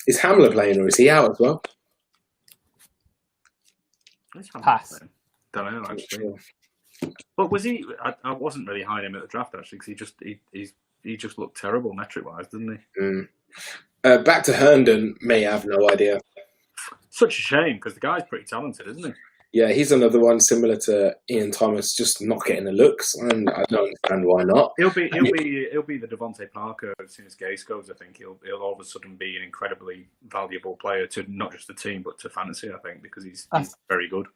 Is Hamler playing or is he out as well? Pass. Don't know, actually. But was he? I wasn't really high on him at the draft, actually, because he just looked terrible metric-wise, didn't he? Back to Herndon, may have no idea. Such a shame, because the guy's pretty talented, isn't he? Yeah, he's another one similar to Ian Thomas, just not getting the looks, and I don't understand why not. He'll be the Devontae Parker as soon as Gase goes. I think he'll all of a sudden be an incredibly valuable player to not just the team but to fantasy. I think because he's very good.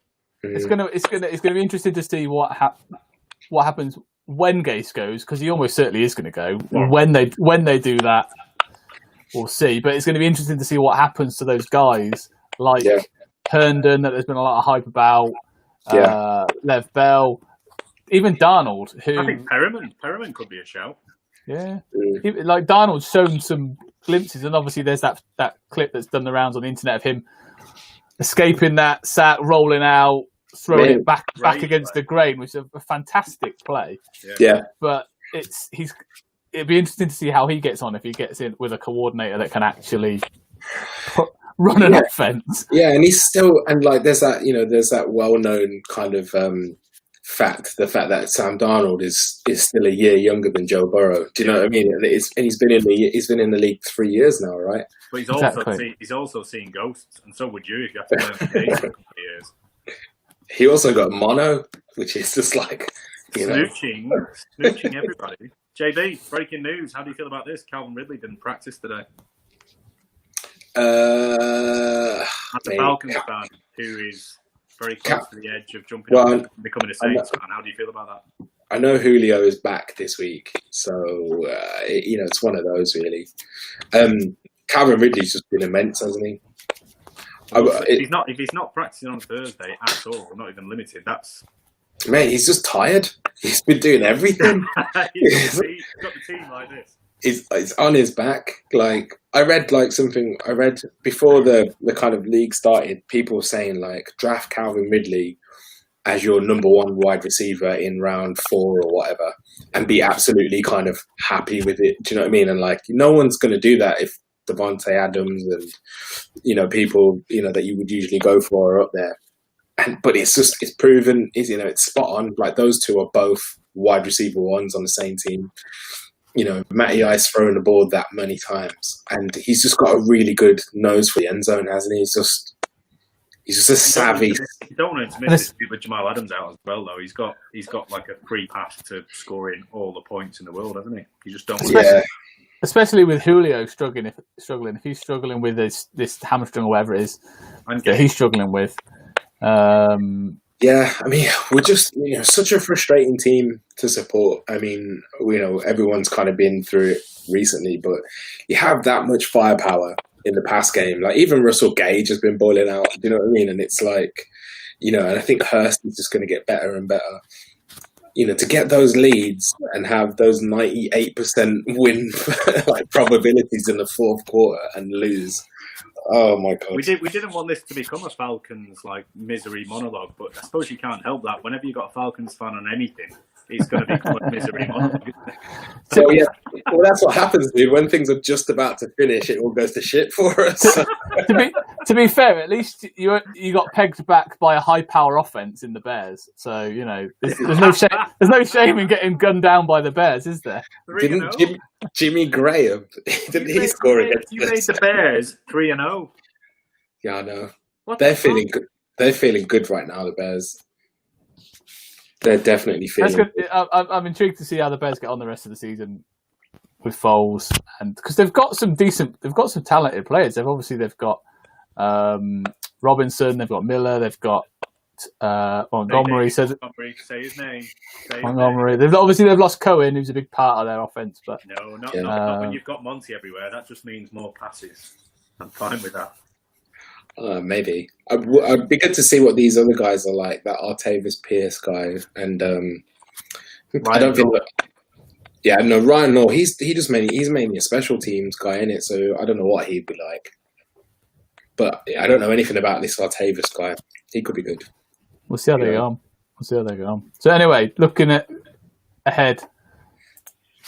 It's gonna be interesting to see what happens when Gase goes, because he almost certainly is going to go. Yeah. When they do that, we'll see. But it's going to be interesting to see what happens to those guys like. Yeah. Herndon, that there's been a lot of hype about, Lev Bell, even Darnold. Who I think Perriman could be a shout. Yeah, like Darnold's shown some glimpses, and obviously there's that clip that's done the rounds on the internet of him escaping that sack, rolling out, throwing it back against the grain, which is a fantastic play. Yeah, but it'd be interesting to see how he gets on if he gets in with a coordinator that can actually run an offense. Yeah, and he's still, and like there's that well-known kind of fact that Sam Darnold is still a year younger than Joe Burrow. Do you know what I mean? And he's been in the league 3 years now, right? But he's also seen ghosts, and so would you if you have to learn the game for a couple of years. He also got mono, which is just like snooching everybody. JB, breaking news. How do you feel about this? Calvin Ridley didn't practice today. That's a Falcons fan who is very close to the edge of jumping up and becoming a Saints fan. How do you feel about that? I know Julio is back this week, so it's one of those really. Calvin Ridley's just been immense, hasn't he? If he's not practicing on Thursday at all, not even limited, that's... Mate, he's just tired. He's been doing everything. he's got the team like this. It's on his back. Like I read before the kind of league started, people saying like draft Calvin Ridley as your number one wide receiver in round 4 or whatever, and be absolutely kind of happy with it. Do you know what I mean? And like no one's going to do that if Devontae Adams and people that you would usually go for are up there. but it's proven, it's spot on. Like those two are both wide receiver ones on the same team. Matty Ice throwing the ball that many times, and he's just got a really good nose for the end zone, hasn't he? He's just a savvy. You don't want to miss this with Jamal Adams out as well, though. He's got like a free pass to scoring all the points in the world, hasn't he? You just don't. Especially with Julio struggling. If he's struggling with this hamstring or whatever it is that he's struggling with. Yeah, I mean, we're just such a frustrating team to support. I mean, everyone's kind of been through it recently, but you have that much firepower in the pass game. Like even Russell Gage has been boiling out. You know what I mean? And it's like, and I think Hurst is just going to get better and better. To get those leads and have those 98% win like probabilities in the fourth quarter and lose. Oh my God! We didn't want this to become a Falcons like misery monologue, but I suppose you can't help that. Whenever you got a Falcons fan on anything, it's going to become a misery monologue. So yeah, well that's what happens, dude. When things are just about to finish, it all goes to shit for us. To be fair, at least you got pegged back by a high power offense in the Bears. So there's no shame. There's no shame in getting gunned down by the Bears, is there? Didn't Jimmy Graham? Didn't he score against? You made the Bears 3-0. Yeah, I know. They're feeling good. They're feeling good right now. The Bears. They're definitely feeling. That's good. I'm intrigued to see how the Bears get on the rest of the season with Foles, and because they've got some talented players. They've got Robinson, they've got Miller, they've got Montgomery. Say his name. Montgomery. They've lost Cohen, who's a big part of their offense. But not when you've got Monty everywhere. That just means more passes. I'm fine with that. Maybe I'd be good to see what these other guys are like. That Artavis Pierce guy, and I don't think. Yeah, no, Ryan Law. He's mainly a special teams guy in it, so I don't know what he'd be like. But I don't know anything about this Artavis guy. He could be good. We'll see how they go on. So anyway, looking ahead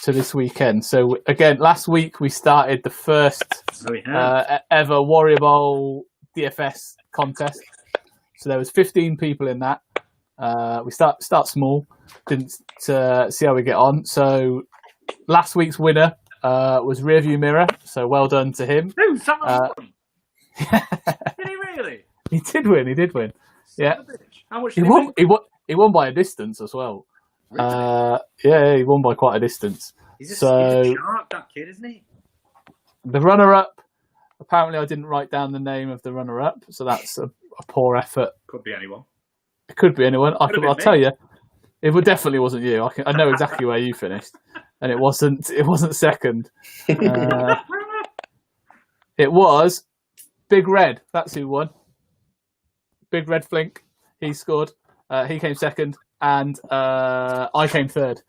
to this weekend. So again, last week we started the first ever Warrior Bowl DFS contest. So there was 15 people in that. We start small. Didn't see how we get on. So last week's winner was Rearview Mirror. So well done to him. Did he really? He did win. Yeah. How much he won? He won by a distance as well. Really? Yeah, he won by quite a distance. He's a shark, that kid, isn't he? The runner-up. Apparently, I didn't write down the name of the runner-up, so that's a poor effort. Could be anyone. It could be anyone. I'll tell you. It definitely wasn't you. I know exactly where you finished, and it wasn't second. It was Big Red. That's who won. Big Red Flink. He scored. He came second, and I came third.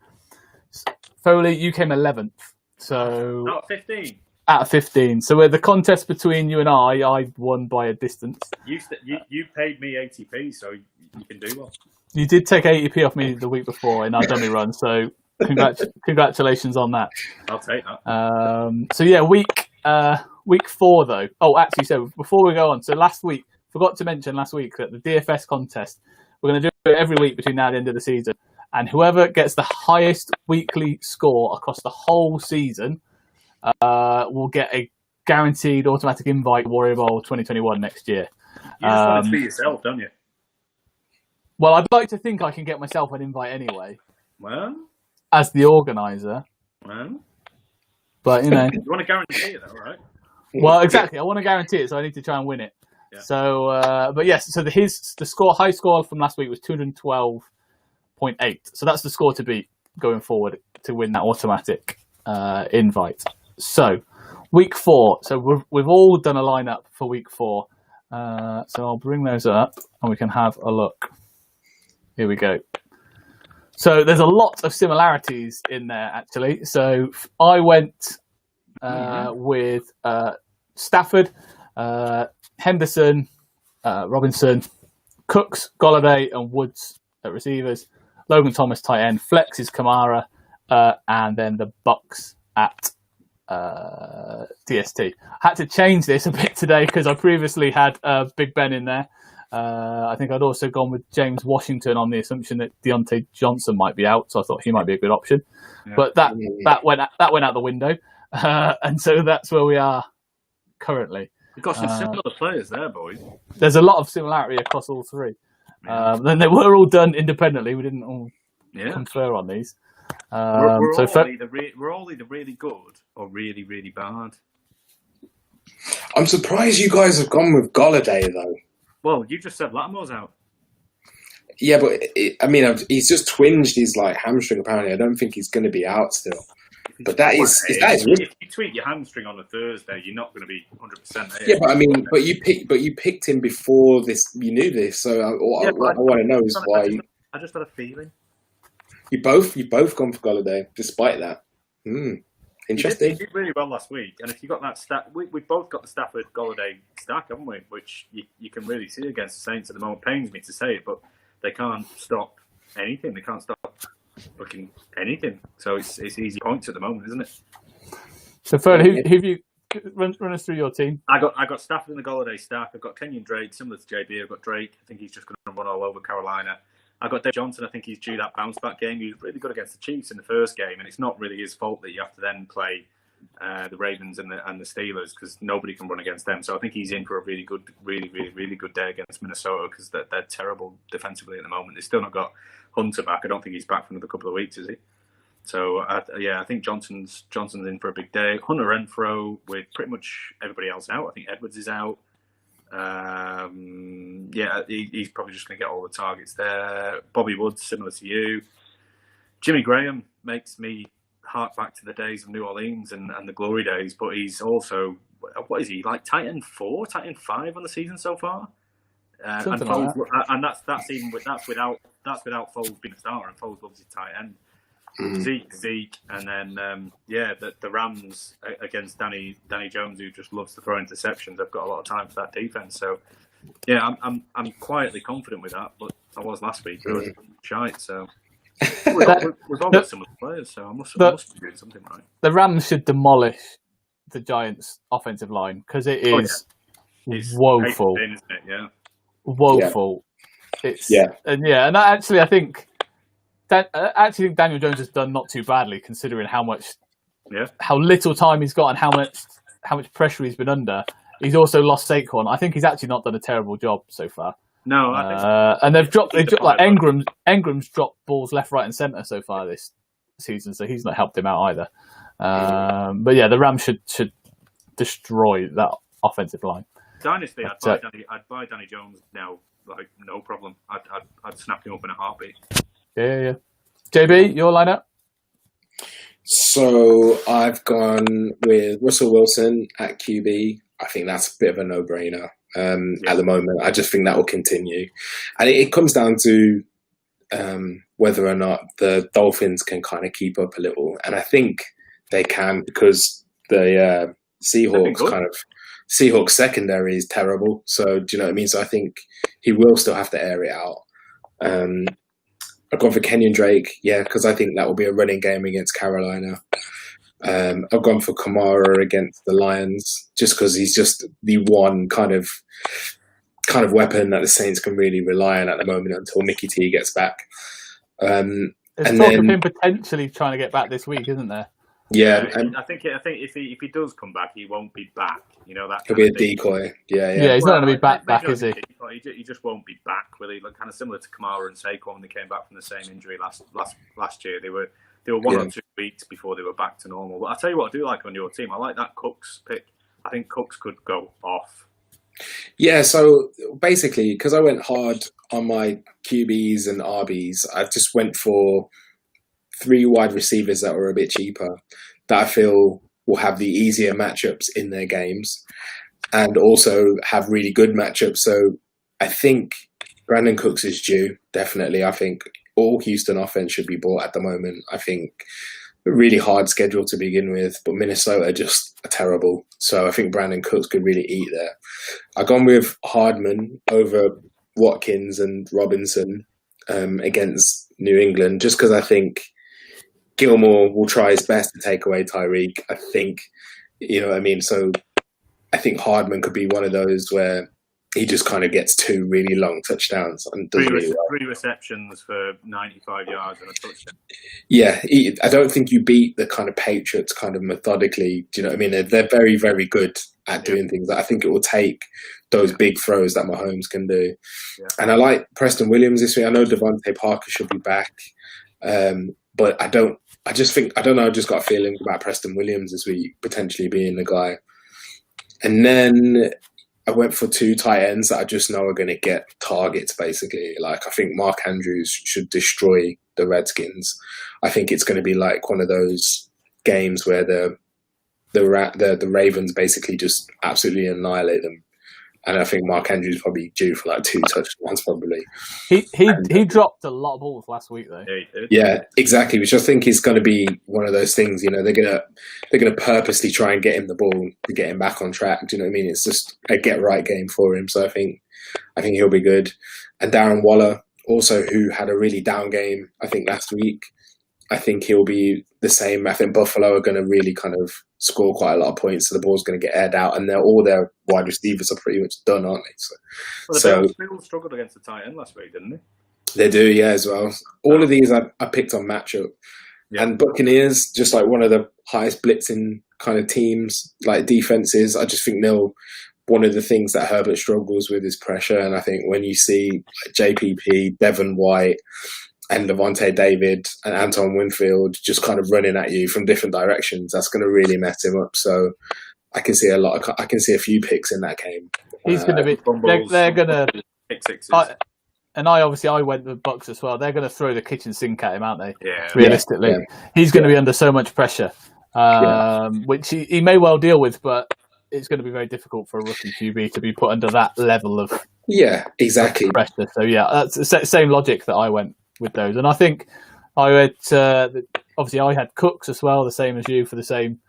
Foley, you came 11th. So out of 15. Out of 15. So the contest between you and I won by a distance. You paid me 80p, so you can do well. You did take 80p off me the week before in our dummy run, so congratulations on that. I'll take that. So yeah, week 4 though. Oh, actually, so before we go on, so forgot to mention last week that the DFS contest, we're going to do it every week between now and the end of the season, and whoever gets the highest weekly score across the whole season will get a guaranteed automatic invite to Warrior Bowl 2021 next year. You just want it to be yourself, don't you? Well, I'd like to think I can get myself an invite anyway. Well, as the organizer. Well, but you want to guarantee it, though, right? Well, exactly. I want to guarantee it, so I need to try and win it. Yeah. So, but yes. So the high score from last week was 212.8. So that's the score to beat going forward to win that automatic invite. So, week 4. So we've all done a lineup for week 4. So I'll bring those up and we can have a look. Here we go. So there's a lot of similarities in there, actually. So I went with Stafford, Henderson, Robinson, Cooks, Golladay, and Woods at receivers. Logan Thomas, tight end. Flex is Kamara, and then the Bucks at DST. I had to change this a bit today because I previously had Big Ben in there. I think I'd also gone with James Washington on the assumption that Deontay Johnson might be out, so I thought he might be a good option. Yeah. But that went out the window, and so that's where we are currently. We've got some similar players there, boys. There's a lot of similarity across all three. Then they were all done independently. We didn't all confer on these. We're all either really good or really, really bad. I'm surprised you guys have gone with Golladay, though. Well, you just said Lattimore's out. Yeah, but he's just twinged his hamstring. Apparently, I don't think he's going to be out still. But if you tweak your hamstring on a Thursday, you're not going to be 100%. Yeah, but you picked him before this. You knew this, so what I want to know is why. I just had a feeling. You both gone for Golladay, despite that. Interesting. He did really well last week, and if you got that stat, we've both got the Stafford Golladay stack, haven't we? Which you can really see against the Saints at the moment. Pains me to say it, but they can't stop anything. They can't stop fucking anything. So it's easy points at the moment, isn't it? So, Fernie, who have you run us through your team? I got Stafford in the Golladay stack. I've got Kenyon Drake, similar to JB. I've got Drake. I think he's just going to run all over Carolina. I've got Dave Johnson. I think he's due that bounce back game. He was really good against the Chiefs in the first game, and it's not really his fault that you have to then play the Ravens and the Steelers because nobody can run against them. So I think he's in for a really good day against Minnesota because they're terrible defensively at the moment. They've still not got Hunter back. I don't think he's back for another couple of weeks, is he? So I think Johnson's in for a big day. Hunter Renfrow with pretty much everybody else out. I think Edwards is out. He's probably just going to get all the targets there. Bobby Woods, similar to you. Jimmy Graham makes me hark back to the days of New Orleans and the glory days, but he's also, what is he, Titan 4, Titan 5 on the season so far? And that's without Foles being a starter, and Foles loves his tight end. Zeke, and then the Rams against Danny Jones, who just loves to throw interceptions. I've got a lot of time for that defense, so I'm quietly confident with that. But I was last week, I was shite. So we've all got similar players, so I must be doing something right. The Rams should demolish the Giants' offensive line because it is woeful, isn't it? Yeah, woeful. Yeah. And I think. I actually think Daniel Jones has done not too badly considering how little time he's got and how much pressure he's been under. He's also lost Saquon. I think he's actually not done a terrible job so far. No, I think and they've dropped Engram's dropped balls left, right, and centre so far this season, so he's not helped him out either. But the Rams should destroy that offensive line. Dynasty, I'd buy Danny Jones now, no problem. I'd snap him up in a heartbeat. Yeah. JB, your lineup? So I've gone with Russell Wilson at QB. I think that's a bit of a no-brainer at the moment. I just think that will continue. And it comes down to whether or not the Dolphins can kind of keep up a little. And I think they can because the Seahawks secondary is terrible. So do you know what I mean? So I think he will still have to air it out. I've gone for Kenyon Drake, because I think that will be a running game against Carolina. I've gone for Kamara against the Lions, just because he's just the one kind of weapon that the Saints can really rely on at the moment until Mickey T gets back. There's talk of him potentially trying to get back this week, isn't there? Yeah, I think if he does come back, he won't be back. You know that he'll be a decoy. Yeah. He's not going to be back, is he? He just won't be back. Will he? Kind of similar to Kamara and Saquon when they came back from the same injury last year. They were 1 or 2 weeks before they were back to normal. But I'll tell you what I do like on your team. I like that Cooks pick. I think Cooks could go off. Yeah, so basically, because I went hard on my QBs and RBs, I just went for 3 wide receivers that were a bit cheaper that I feel will have the easier matchups in their games and also have really good matchups. So I think Brandon Cooks is due, definitely. I think all Houston offense should be bought at the moment. I think a really hard schedule to begin with, but Minnesota just are terrible. So I think Brandon Cooks could really eat there. I've gone with Hardman over Watkins and Robinson against New England, just because I think Gilmore will try his best to take away Tyreek. I think, you know what I mean? So I think Hardman could be one of those where he just kind of gets 2 really long touchdowns and does really well. 3 receptions for 95 yards and a touchdown. Yeah, I don't think you beat the kind of Patriots kind of methodically. Do you know what I mean? They're very, very good at doing things. I think it will take those big throws that Mahomes can do. Yeah. And I like Preston Williams this week. I know Devontae Parker should be back, but I just got a feeling about Preston Williams this week potentially being the guy. And then I went for 2 tight ends that I just know are going to get targets, basically. Like, I think Mark Andrews should destroy the Redskins. I think it's going to be like one of those games where the Ravens basically just absolutely annihilate them. And I think Mark Andrews is probably due for like 2 touchdowns, probably. He dropped a lot of balls last week, though. Yeah, he did. Yeah, exactly. Which I think is going to be one of those things. You know, they're gonna purposely try and get him the ball to get him back on track. Do you know what I mean? It's just a get right game for him. So I think he'll be good. And Darren Waller, also, who had a really down game, I think last week. I think he'll be the same. I think Buffalo are going to really kind of score quite a lot of points, so the ball's going to get aired out, and all their wide receivers are pretty much done, aren't they? So the Bills struggled against the tight end last week, didn't they? They do, yeah, as well. All of these I picked on matchup. Yeah. And Buccaneers, just like one of the highest blitzing kind of teams, like defenses, I just think one of the things that Herbert struggles with is pressure, and I think when you see JPP, Devin White, and Levante David and Anton Winfield just kind of running at you from different directions, that's going to really mess him up. So I can see a few picks in that game. He's going to be. They're going to pick sixes. I went with Bucks as well. They're going to throw the kitchen sink at him, aren't they? Yeah. Realistically, he's going to be under so much pressure, which he may well deal with, but it's going to be very difficult for a rookie QB to be put under that level of pressure. So that's the same logic that I went with those. And I think I had obviously I had Cooks as well, the same as you, for the same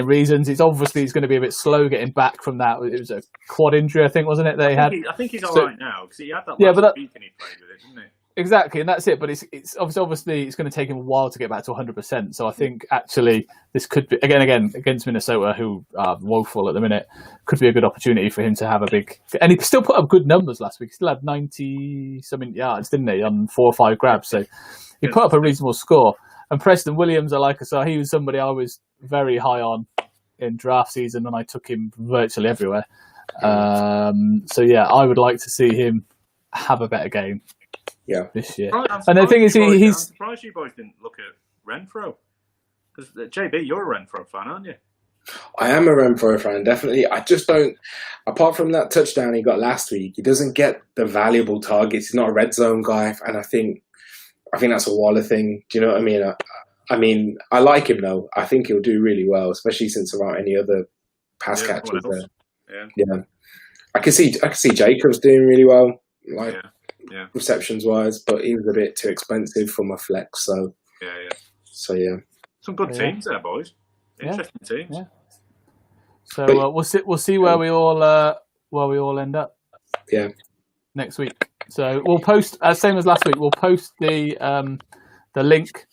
reasons. It's going to be a bit slow getting back from that. It was a quad injury, I think, wasn't it? I think he's all right now, because he had that last week and he played with it, didn't he? Exactly, and that's it. But it's obviously it's going to take him a while to get back to 100%. So I think actually this could be again against Minnesota, who are woeful at the minute, could be a good opportunity for him to have a big. And he still put up good numbers last week. He still had 90-something yards, didn't he, on 4 or 5 grabs? So he put up a reasonable score. And Preston Williams, he was somebody I was very high on in draft season, and I took him virtually everywhere. I would like to see him have a better game. Yeah, this year. And the thing is, I'm surprised you boys didn't look at Renfro, because JB, you're a Renfro fan, aren't you? I am a Renfro fan, definitely. I just don't. Apart from that touchdown he got last week, he doesn't get the valuable targets. He's not a red zone guy, and I think that's a Waller thing. Do you know what I mean? I like him though. I think he'll do really well, especially since there aren't any other pass catchers there. Yeah. I can see Jacobs doing really well. Receptions wise, but he was a bit too expensive for my flex. So some good teams there, boys. Interesting teams. Yeah. So we'll see where we all end up. Yeah. Next week. So we'll post same as last week. We'll post the link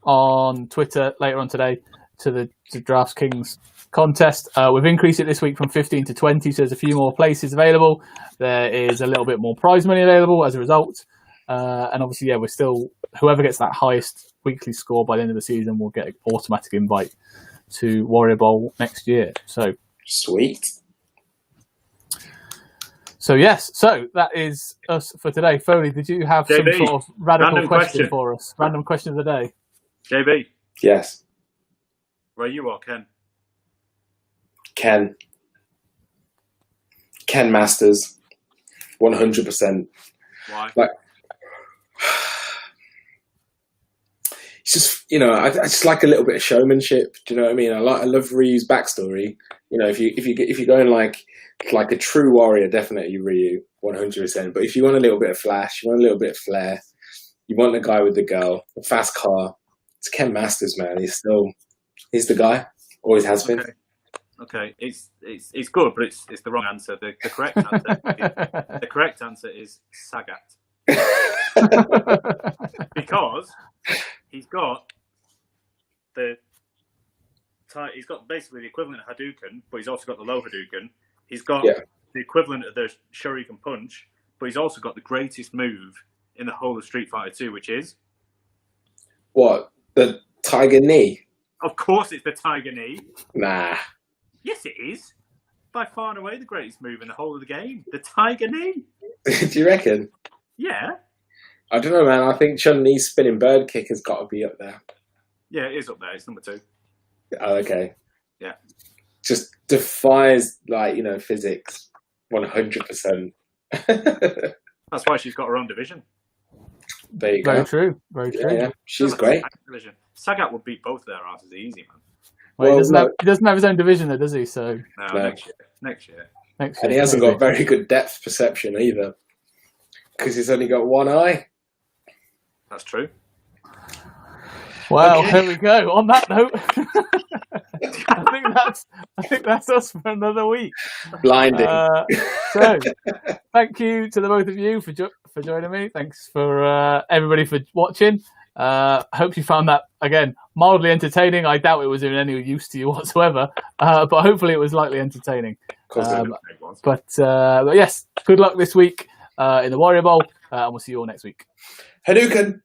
on Twitter later on today to the DraftKings contest. We've increased it this week from 15 to 20, so there's a few more places available. There is a little bit more prize money available as a result. And obviously, we're still, whoever gets that highest weekly score by the end of the season will get an automatic invite to Warrior Bowl next year. So sweet. So yes, so that is us for today. Foley, did you have JB, some sort of random question for us? Random question of the day. JB. Yes. Where you are, Ken? Ken Masters, 100%. Why? It's just, I just like a little bit of showmanship. Do you know what I mean? I love Ryu's backstory. If you're going like a true warrior, definitely Ryu, 100%. But if you want a little bit of flash, you want a little bit of flair, you want the guy with the girl, the fast car, it's Ken Masters, man. He's the guy. Always has been. Okay, it's good, but it's the wrong answer. The correct answer is Sagat. Because he's got basically the equivalent of Hadouken, but he's also got the low Hadouken. He's got the equivalent of the Shuriken Punch, but he's also got the greatest move in the whole of Street Fighter 2, which is... What? The Tiger Knee? Of course it's the Tiger Knee. Nah. Yes, it is. By far and away the greatest move in the whole of the game. The Tiger Knee. Do you reckon? Yeah. I don't know, man. I think Chun-Li's spinning bird kick has got to be up there. Yeah, it is up there. It's number 2. Oh, okay. Yeah. Just defies, physics 100%. That's why she's got her own division. There you go. Very true. Very true. Yeah. She's great. Division. Sagat would beat both their asses easy, man. Well, he doesn't have his own division, though, does he? So no. Next year. And he hasn't got very good depth perception either, because he's only got one eye. That's true. Well, Here we go. On that note, I think that's us for another week. Blinding. So, thank you to the both of you for joining me. Thanks for everybody for watching. Hope you found that, again, mildly entertaining. I doubt it was of any use to you whatsoever, but hopefully it was lightly entertaining. But yes, good luck this week in the Warrior Bowl, and we'll see you all next week. Hadouken!